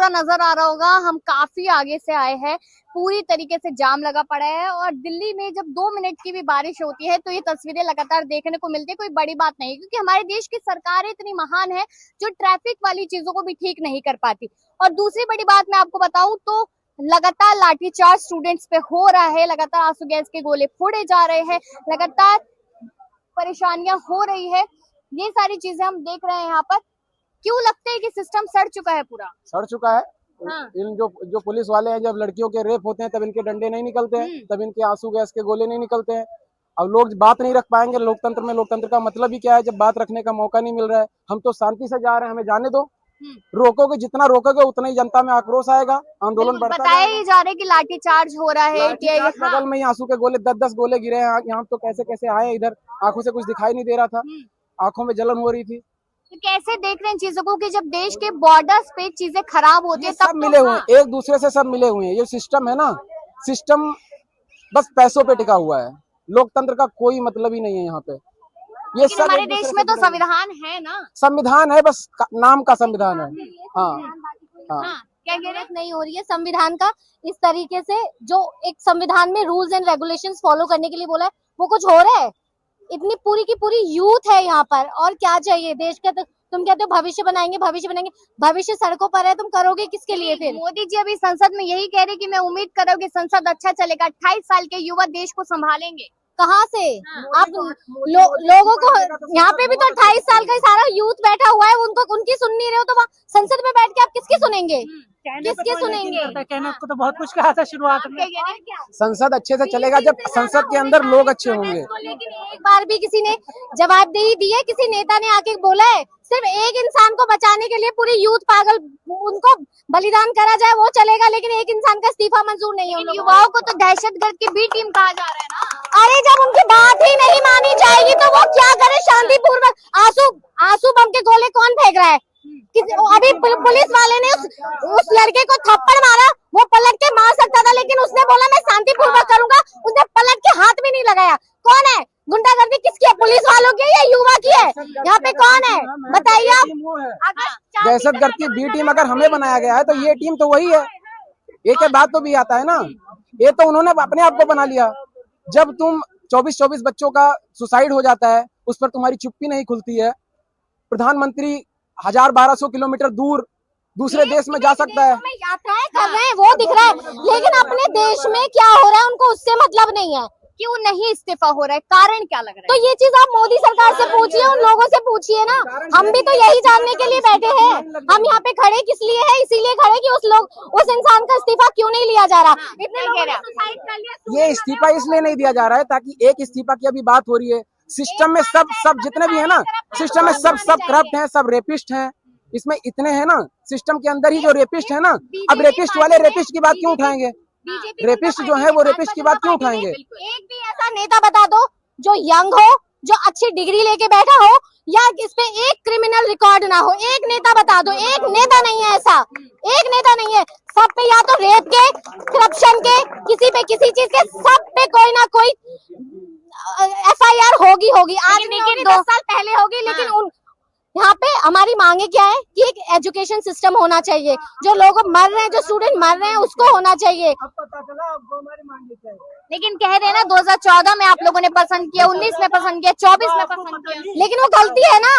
पूरा नजर आ रहा होगा, हम काफी आगे से आए हैं, पूरी तरीके से जाम लगा पड़ा है। और दिल्ली में जब 2 मिनट की भी बारिश होती है तो ये तस्वीरें लगातार देखने को मिलती है। कोई बड़ी बात नहीं, क्योंकि हमारे देश की सरकार इतनी महान है जो ट्रैफिक वाली चीजों को भी ठीक नहीं कर पाती। और दूसरी बड़ी बात मैं आपको बताऊं तो लगातार लाठीचार्ज स्टूडेंट्स पे हो रहा है, लगातार आंसू गैस के गोले फोड़े जा रहे हैं, लगातार परेशानियां हो रही है। ये सारी चीजें हम देख रहे हैं यहाँ पर। क्यों लगता है कि सिस्टम सड़ चुका है, पूरा सड़ चुका है? हाँ। इन जो पुलिस वाले हैं, जब लड़कियों के रेप होते हैं तब इनके डंडे नहीं निकलते हैं, तब इनके आंसू गैस के गोले नहीं निकलते हैं। अब लोग बात नहीं रख पाएंगे लोकतंत्र में। लोकतंत्र का मतलब ही क्या है जब बात रखने का मौका नहीं मिल रहा है। हम तो शांति से जा रहे हैं, हमें जाने दो। रोकोगे, जितना रोकोगे उतना ही जनता में आक्रोश आएगा, आंदोलन बढ़ता बताया ही जा रहा है कि लाठीचार्ज हो रहा है। बगल में ही आंसू के गोले 10-10 गोले गिरे हैं यहाँ। तो कैसे कैसे आए इधर? आंखों से कुछ दिखाई नहीं दे रहा था, आंखों में जलन हो रही थी। तो कैसे देख रहे हैं चीजों को कि जब देश के बॉर्डर्स पे चीजें खराब होती है सब मिले हुए हैं, एक दूसरे से सब मिले हुए हैं। ये सिस्टम है ना, सिस्टम बस पैसों पे टिका हुआ है। लोकतंत्र का कोई मतलब ही नहीं है यहाँ पे। ये सब हमारे देश में तो संविधान है ना, संविधान है, बस नाम का संविधान है। हाँ हाँ, क्या गिरफ्त नहीं हो रही है संविधान का। इस तरीके से जो एक संविधान में रूल्स एंड रेगुलेशंस फॉलो करने के लिए बोला है, वो कुछ हो रहा है। इतनी पूरी की पूरी यूथ है यहाँ पर, और क्या चाहिए देश का? तो तुम कहते हो भविष्य बनाएंगे, भविष्य बनाएंगे, भविष्य सड़कों पर है, तुम करोगे किसके लिए फिर? मोदी जी अभी संसद में यही कह रहे कि मैं उम्मीद कर रहा हूँ कि संसद अच्छा चलेगा, 28 साल के युवा देश को संभालेंगे। कहाँ से? आप लोगों को, यहाँ पे भी तो 28 साल का सारा यूथ बैठा हुआ है, उनको उनकी सुन नहीं रहे हो तो वहाँ संसद में बैठ के आप किसकी सुनेंगे? किसके सुनेंगे? कहने को तो बहुत कुछ कहा था शुरुआत में। संसद अच्छे से चलेगा जब संसद के अंदर लोग अच्छे होंगे। लेकिन एक बार भी किसी ने जवाबदेही दी है? किसी नेता ने आके बोला है सिर्फ एक इंसान को बचाने के लिए पूरी यूथ पागल, उनको बलिदान करा जाए वो चलेगा, लेकिन एक इंसान का इस्तीफा मंजूर नहीं है? युवाओं को तो दहशतगर्द की बी टीम कहा जा रहा है ना। अरे जब उनकी बात ही नहीं मानी जाएगी तो वो क्या करे? शांतिपूर्वक आंसू बम के गोले कौन फेंक रहा है? अभी पुलिस वाले ने उस लड़के को थप्पड़ मारा, वो पलट के मार सकता था, लेकिन उसने बोला मैं शांतिपूर्वक करूंगा, उसने पलट के हाथ भी नहीं लगाया। कौन है? गुंडागर्दी किसकी है? पुलिस वालों की है या युवा की है? यहाँ पे कौन है बताइए आप? दहशतगर्द की बी टीम अगर हमें बनाया गया है तो ये टीम तो वही है। एक बात तो भी आता है ना, ये तो उन्होंने अपने आप को बना लिया। जब तुम 24-24 बच्चों का सुसाइड हो जाता है, उस पर तुम्हारी चुप्पी नहीं खुलती है। प्रधानमंत्री 1000-1200 किलोमीटर दूर दूसरे देश में जा सकता है। यात्राएं कर रहे हैं वो दिख रहा है, लेकिन अपने देश में क्या हो रहा है उनको उससे मतलब नहीं है। क्यों नहीं इस्तीफा हो रहा है? कारण क्या लग रहा है? तो ये चीज आप मोदी सरकार से पूछिए, उन लोगों से पूछिए ना। हम भी तो यही जानने के लिए बैठे हैं। हम यहाँ पे खड़े किस लिए है? इसीलिए खड़े कि उस इंसान का इस्तीफा क्यों नहीं लिया जा रहा। ये इस्तीफा इसलिए नहीं दिया जा रहा है ताकि एक इस्तीफा की अभी बात हो रही है। सिस्टम में सब जितने भी है ना, सिस्टम में सब करप्ट हैं, सब रेपिस्ट हैं। इसमें इतने हैं ना, सिस्टम के अंदर ही जो रेपिस्ट है ना, अब रेपिस्ट वाले रेपिस्ट की बात क्यों उठाएंगे? रेपिस्ट जो है वो रेपिस्ट की बात क्यों उठाएंगे? एक भी ऐसा नेता बता दो जो यंग हो, जो अच्छी डिग्री लेके बैठा हो, या इस पे एक क्रिमिनल रिकॉर्ड ना हो। एक नेता बता दो। एक नेता नहीं है ऐसा, एक नेता नहीं है। सब पे या तो रेप के, करप्शन के, किसी पे किसी चीज के, सब पे कोई ना कोई FIR होगी। आज नहीं 2 साल पहले होगी, लेकिन यहाँ पे हमारी मांगे क्या है कि एक एजुकेशन सिस्टम होना चाहिए। जो लोग मर रहे हैं, जो स्टूडेंट मर रहे हैं, उसको होना चाहिए। अब पता चला अब हमारी मांगे क्या है। लेकिन कह रहे हैं ना 2014 में आप लोगों ने पसंद किया, 19 में पसंद किया, 24 में पसंद किया, लेकिन वो गलती है ना।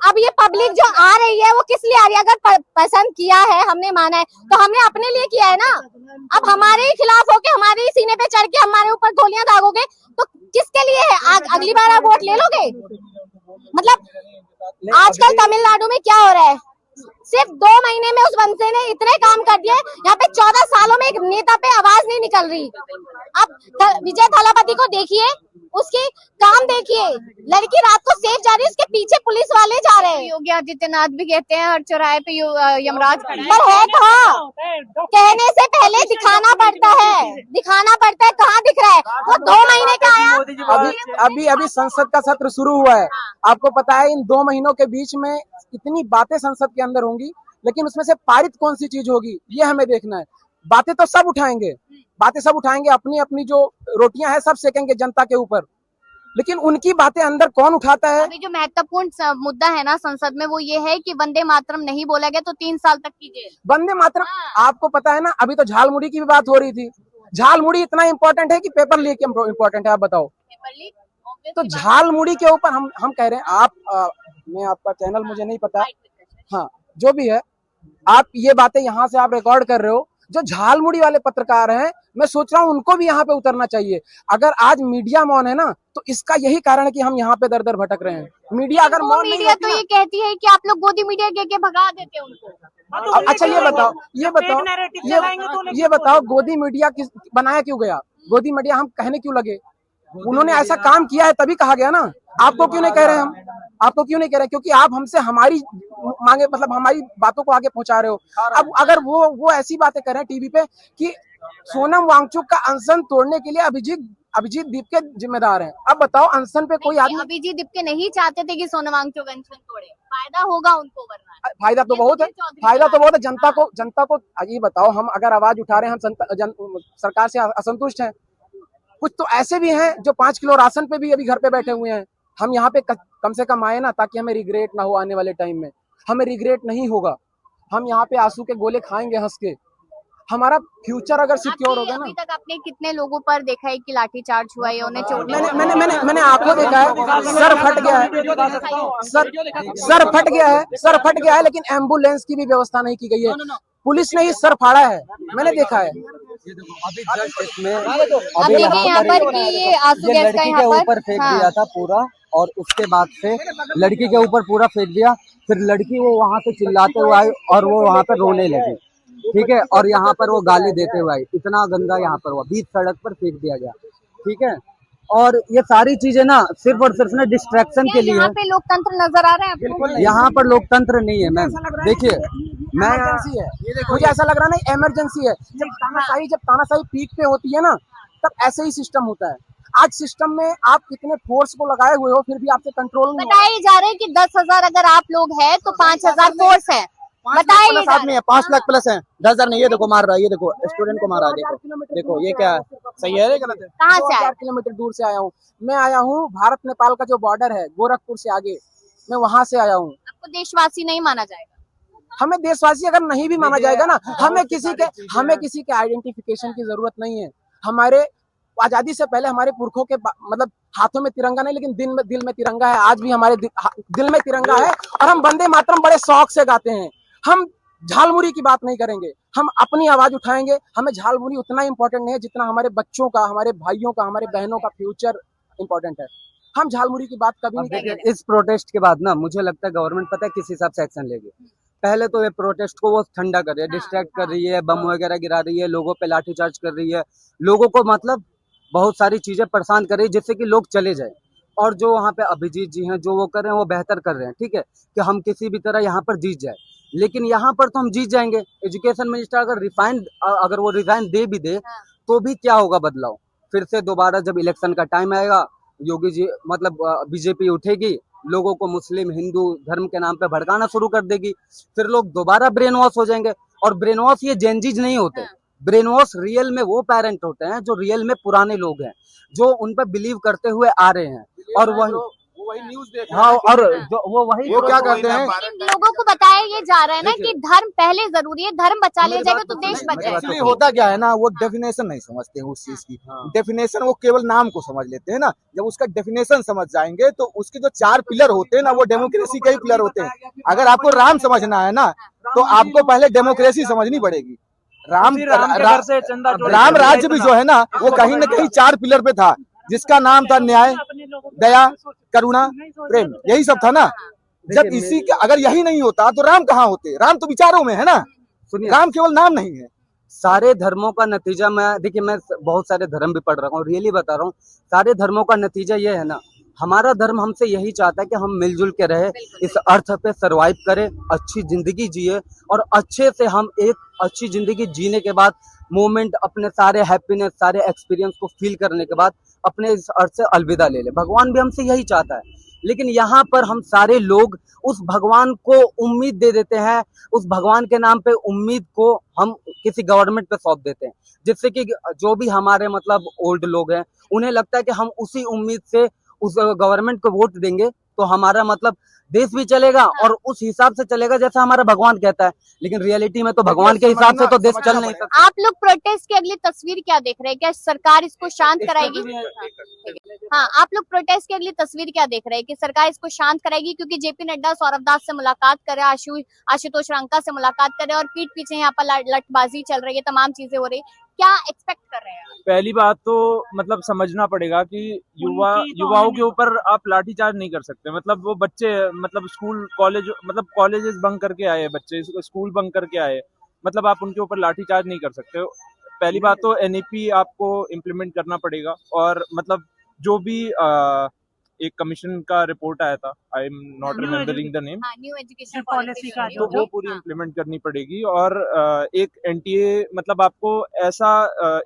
अब ये पब्लिक जो आ रही है वो किस लिए आ रही है? अगर पसंद किया है, हमने माना है, तो हमने अपने लिए किया है ना। अब हमारे ही खिलाफ होके, हमारे ही सीने पे चढ़ के हमारे ऊपर गोलियां दागोगे तो किसके लिए है? अगली बार आप वोट ले लोगे? मतलब आजकल तमिलनाडु में क्या हो रहा है? सिर्फ 2 महीने में उस बंदे ने इतने काम कर दिए। यहाँ पे 14 सालों में एक नेता पे आवाज नहीं निकल रही। अब विजय थालापति को देखिए, उसकी काम देखिए, लड़की रात को सेफ जा रही है, उसके पीछे पुलिस वाले जा रहे हैं। योगी आदित्यनाथ भी कहते हैं हर चौराहे पे यमराज पर है। कहाँ? कहने से पहले दिखाना पड़ता है, कहाँ दिख रहा है? वो 2 महीने का आया। अभी संसद का सत्र शुरू हुआ है। आपको पता है इन 2 महीनों के बीच में इतनी बातें संसद के अंदर होंगी, लेकिन उसमें से पारित कौन सी चीज होगी ये हमें देखना है। बातें तो सब उठाएंगे, अपनी अपनी जो रोटियां हैं सब सेकेंगे जनता के ऊपर, लेकिन उनकी बातें अंदर कौन उठाता है? अभी जो महत्वपूर्ण मुद्दा है ना संसद में वो ये है कि वंदे मातरम नहीं बोला गया तो 3 साल तक की जेल। वंदे मातरम, हाँ। आपको पता है ना, अभी तो झालमुड़ी की भी बात हो रही थी। झालमुड़ी इतना इंपॉर्टेंट है कि पेपर लीक इंपॉर्टेंट है, आप बताओ। पेपर लीक तो झालमुड़ी के ऊपर हम कह रहे हैं, मैं आपका चैनल मुझे नहीं पता, हाँ जो भी है, आप ये बातें यहाँ से आप रिकॉर्ड कर रहे हो। जो झालमुड़ी वाले पत्रकार हैं, मैं सोच रहा हूँ उनको भी यहाँ पे उतरना चाहिए। अगर आज मीडिया मौन है ना, तो इसका यही कारण है कि हम यहाँ पे दर दर भटक रहे हैं। मीडिया अगर मौन नहीं मीडिया होती तो ना, ये कहती है कि आप लोग गोदी मीडिया के भगा देते हैं उनको। अच्छा ये बताओ गोदी मीडिया किस बनाया क्यों गया? गोदी मीडिया हम कहने क्यों लगे? उन्होंने ऐसा काम किया है तभी कहा गया ना। आपको क्यों नहीं कह रहे हम? आपको क्यों नहीं कह रहे? क्योंकि आप हमसे हमारी मांगे, मतलब हमारी बातों को आगे पहुंचा रहे हो। अब अगर वो ऐसी बातें कर रहे हैं टीवी पे कि सोनम वांगचुक का अनशन तोड़ने के लिए अभिजीत दीप के जिम्मेदार हैं। अब बताओ, अनशन पे कोई आदमी, अभिजीत दीप के नहीं चाहते थे कि सोनम वांगचुक अनशन तोड़े, फायदा होगा उनको, वरना फायदा तो बहुत है, जनता को ये बताओ। हम अगर आवाज उठा रहे हैं, हम सरकार से असंतुष्ट हैं। कुछ तो ऐसे भी हैं जो 5 किलो राशन पे भी अभी घर पे बैठे हुए हैं। हम यहाँ पे कम से कम आए ना, ताकि हमें रिग्रेट ना हो। आने वाले टाइम में हमें रिग्रेट नहीं होगा। हम यहाँ पे आंसू के गोले खाएंगे हंस के। हमारा फ्यूचर अगर सिक्योर होगा ना। अभी तक आपने कितने लोगों पर देखा है कि लाठीचार्ज हुआ है, उन्हें चोट? मैंने आंखों देखा है, सर फट गया है, सर फट गया है, लेकिन एम्बुलेंस की भी व्यवस्था नहीं की गई है। पुलिस ने ही सर फाड़ा है, मैंने देखा है। अभी जस्ट इसमें अभी यहाँ पर कि ये आंसू गैस का लड़की यहाँ के पर ऊपर फेंक हाँ। दिया था पूरा, और उसके बाद से लड़की के ऊपर पूरा फेंक दिया। फिर लड़की वो वहां से चिल्लाते हुए आई और वो वहां पर रोने लगी, ठीक है। और यहाँ पर वो गाली देते हुए आई। इतना गंदा यहाँ पर हुआ, बीच सड़क पर फेंक दिया गया, ठीक है। और ये सारी चीजें ना सिर्फ और सिर्फ ना डिस्ट्रैक्शन के लिए यहाँ पे लोकतंत्र नजर आ रहा है आपको? यहाँ पर लोकतंत्र नहीं है मैम। देखिए मैं इमरजेंसी है, मुझे ऐसा लग रहा नहीं इमरजेंसी है। जब तानाशाही पीक पे होती है ना, तब ऐसे ही सिस्टम होता है। आज सिस्टम में आप कितने फोर्स को लगाए हुए हो, फिर भी आपसे कंट्रोल नहीं बताए जा रहे हैं कि 10,000 अगर आप लोग हैं तो 5,000 फोर्स है। बताइए, 5 लाख आदमी है, 5 लाख प्लस है। 10,000 नहीं, ये देखो मार रहा है, ये देखो स्टूडेंट को मारा है। देखो ये क्या है, सही है गलत है? कहाँ से आए? 4 किलोमीटर दूर से आया हूँ। मैं आया हूँ भारत नेपाल का जो बॉर्डर है, गोरखपुर से आगे, मैं वहां से आया हूँ। आपको देशवासी नहीं माना जाएगा? हमें देशवासी अगर नहीं भी माना जाएगा ना, हमें किसी के आइडेंटिफिकेशन की जरूरत नहीं है। हमारे आजादी से पहले हमारे पुरखों के मतलब हाथों में तिरंगा नहीं, लेकिन दिल में तिरंगा है। आज भी हमारे दिल में तिरंगा है, और हम वंदे मातरम बड़े शौक से गाते हैं। हम झालमुड़ी की बात नहीं करेंगे, हम अपनी आवाज उठाएंगे। हमें झालमुड़ी उतना इंपॉर्टेंट नहीं है जितना हमारे बच्चों का, हमारे भाइयों का, हमारे बहनों का फ्यूचर इंपॉर्टेंट है। हम झालमुड़ी की बात कभी नहीं करेंगे। इस प्रोटेस्ट के बाद ना मुझे लगता है गवर्नमेंट पता है किस हिसाब से एक्शन लेगी। पहले तो ये प्रोटेस्ट को वो ठंडा कर रही है, डिस्ट्रैक्ट कर रही है, बम वगैरह गिरा रही है, लोगों पे लाठीचार्ज कर रही है, लोगों को मतलब बहुत सारी चीजें परेशान कर रही है जिससे कि लोग चले जाए। और जो वहाँ पे अभिजीत जी हैं, जो वो कर रहे हैं वो बेहतर कर रहे हैं, ठीक है, कि हम किसी भी तरह यहाँ पर जीत जाए। लेकिन यहाँ पर तो हम जीत जाएंगे। एजुकेशन मिनिस्टर अगर वो रिजाइन दे भी दे तो भी क्या होगा बदलाव? फिर से दोबारा जब इलेक्शन का टाइम आएगा, योगी जी मतलब बीजेपी उठेगी, लोगों को मुस्लिम हिंदू धर्म के नाम पे भड़काना शुरू कर देगी, फिर लोग दोबारा ब्रेन वॉश हो जाएंगे। और ब्रेन वॉश ये जेनजीज नहीं होते, ब्रेन वॉश रियल में वो पेरेंट होते हैं जो रियल में पुराने लोग हैं, जो उन पर बिलीव करते हुए आ रहे हैं। और वही न्यूज़ देख रहे हैं। हाँ, और वो क्या करते हैं, लोगों को बताया ये जा रहा है ना कि धर्म पहले जरूरी है, धर्म बचा लिया जाएगा तो देश बच जाएगा। एक्चुअली होता क्या है ना, वो डेफिनेशन नहीं समझते हैं उस चीज की। डेफिनेशन वो केवल नाम को समझ लेते हैं ना। जब उसका डेफिनेशन समझ जाएंगे तो उसके जो 4 पिलर होते हैं ना, वो डेमोक्रेसी के ही पिलर होते हैं। अगर आपको राम समझना है ना, तो आपको पहले डेमोक्रेसी समझनी पड़ेगी। राम राज्य भी जो है ना, वो कहीं ना कहीं 4 पिलर पे था, जिसका नाम था न्याय, दया, करुणा, प्रेम, यही सब था ना। जब इसी का अगर यही नहीं होता तो राम कहाँ होते? राम तो विचारों में है ना, राम केवल नाम नहीं है। सारे धर्मों का नतीजा देखिए मैं बहुत सारे धर्म भी पढ़ रहा हूँ, रियली बता रहा हूँ, सारे धर्मों का नतीजा ये है ना, हमारा धर्म हमसे यही चाहता है कि हम मिलजुल के रहे, इस अर्थ पे सरवाइव करें, अच्छी जिंदगी जिए, और अच्छे से हम एक अच्छी जिंदगी जीने के बाद मोमेंट अपने सारे हैप्पीनेस, सारे एक्सपीरियंस को फील करने के बाद अपने इस अर्थ से अलविदा ले ले। भगवान भी हमसे यही चाहता है। लेकिन यहाँ पर हम सारे लोग उस भगवान को उम्मीद दे देते हैं, उस भगवान के नाम पे उम्मीद को हम किसी गवर्नमेंट पे सौंप देते हैं, जिससे कि जो भी हमारे मतलब ओल्ड लोग हैं, उन्हें लगता है कि हम उसी उम्मीद से उस गवर्नमेंट को वोट देंगे तो हमारा मतलब देश भी चलेगा और उस हिसाब से चलेगा जैसा हमारा भगवान कहता है। लेकिन रियलिटी में तो भगवान के हिसाब से तो देश चल नहीं सकता। आप लोग प्रोटेस्ट की अगली तस्वीर क्या देख रहे हैं? क्या सरकार इसको शांत कराएगी? हाँ, आप लोग प्रोटेस्ट की अगली तस्वीर क्या देख रहे हैं कि सरकार इसको शांत कराएगी? क्योंकि जेपी नड्डा सौरभ दास से मुलाकात करे, आशुतोष रंका से मुलाकात करे और पीठ पीछे यहाँ पर लठबाजी चल रही है, तमाम चीजें हो रही है। क्या एक्सपेक्ट कर रहे हैं? पहली बात तो मतलब समझना पड़ेगा कि युवाओं के ऊपर आप लाठीचार्ज नहीं कर सकते। मतलब वो बच्चे मतलब स्कूल कॉलेज मतलब कॉलेजेस बंक करके आए बच्चे, स्कूल बंक करके आए, मतलब आप उनके ऊपर लाठीचार्ज नहीं कर सकते। पहली बात तो एनईपी आपको इम्प्लीमेंट करना पड़ेगा और मतलब जो भी एक कमीशन का रिपोर्ट आया था, I am not remembering the name, new education policy का तो वो पूरी इम्प्लीमेंट करनी पड़ेगी। और एक एनटीए मतलब आपको ऐसा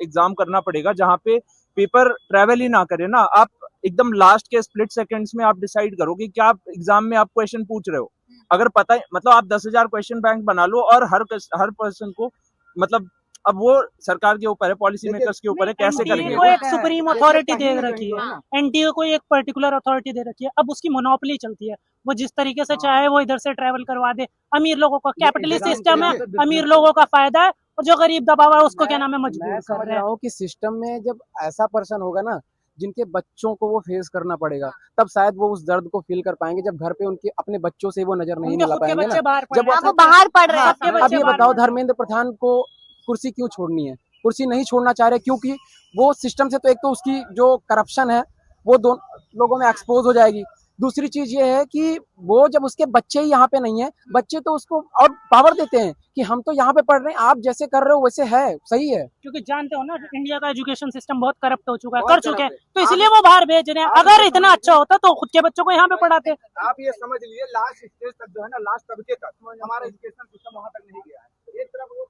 एग्जाम करना पड़ेगा जहाँ पे पेपर ट्रेवल ही ना करे ना, आप एकदम लास्ट के स्प्लिट सेकंड्स में आप डिसाइड करो कि क्या आप एग्जाम में आप क्वेश्चन पूछ रहे हो। अगर पता है मतलब आप 10,000 क्वेश्चन बैंक बना लो और हर पर्सन को मतलब, अब वो सरकार के ऊपर है, पॉलिसी मेकर्स के ऊपर है, कैसे करेंगे। को एक सुप्रीम अथॉरिटी दे रखी है, एनटीए को एक पर्टिकुलर अथॉरिटी दे रखी है। अब उसकी मोनोपोली चलती है, वो जिस तरीके से चाहे वो इधर से ट्रैवल करवा दे। अमीर लोगों का कैपिटलिस्ट सिस्टम है, अमीर लोगों का फायदा है और जो गरीब दबा हुआ है उसको क्या नाम है मजबूर मैं कर समझ रहे रहा हैं। हूँ कि सिस्टम में जब ऐसा पर्सन होगा ना जिनके बच्चों को वो फेस करना पड़ेगा, तब शायद वो उस दर्द को फील कर पाएंगे, जब घर पे उनके अपने बच्चों से वो नजर नहीं उनके मिला खुद के पाएंगे बच्चे ना। बाहर जब पढ़ रहे वो बाहर पढ़ रहे हाँ, हैं। अब ये बताओ धर्मेंद्र प्रधान को कुर्सी क्यों छोड़नी है? कुर्सी नहीं छोड़ना चाह रहे क्योंकि वो सिस्टम से तो एक तो उसकी जो करप्शन है वो दोनों लोगों में एक्सपोज हो जाएगी। दूसरी चीज ये है कि वो जब उसके बच्चे ही यहाँ पे नहीं है, बच्चे तो उसको और पावर देते हैं कि हम तो यहाँ पे पढ़ रहे हैं, आप जैसे कर रहे हो वैसे है, सही है। क्योंकि जानते हो ना इंडिया का एजुकेशन सिस्टम बहुत करप्ट हो चुका है, कर चुके हैं, तो इसलिए वो बाहर भेज रहे हैं। अगर इतना अच्छा होता तो खुद के बच्चों को यहाँ पे पढ़ाते। आप ये समझ लीजिए लास्ट स्टेज तक जो है ना, लास्ट तबके तक हमारा एजुकेशन सिस्टम वहां तक नहीं गया है। एक तरफ वो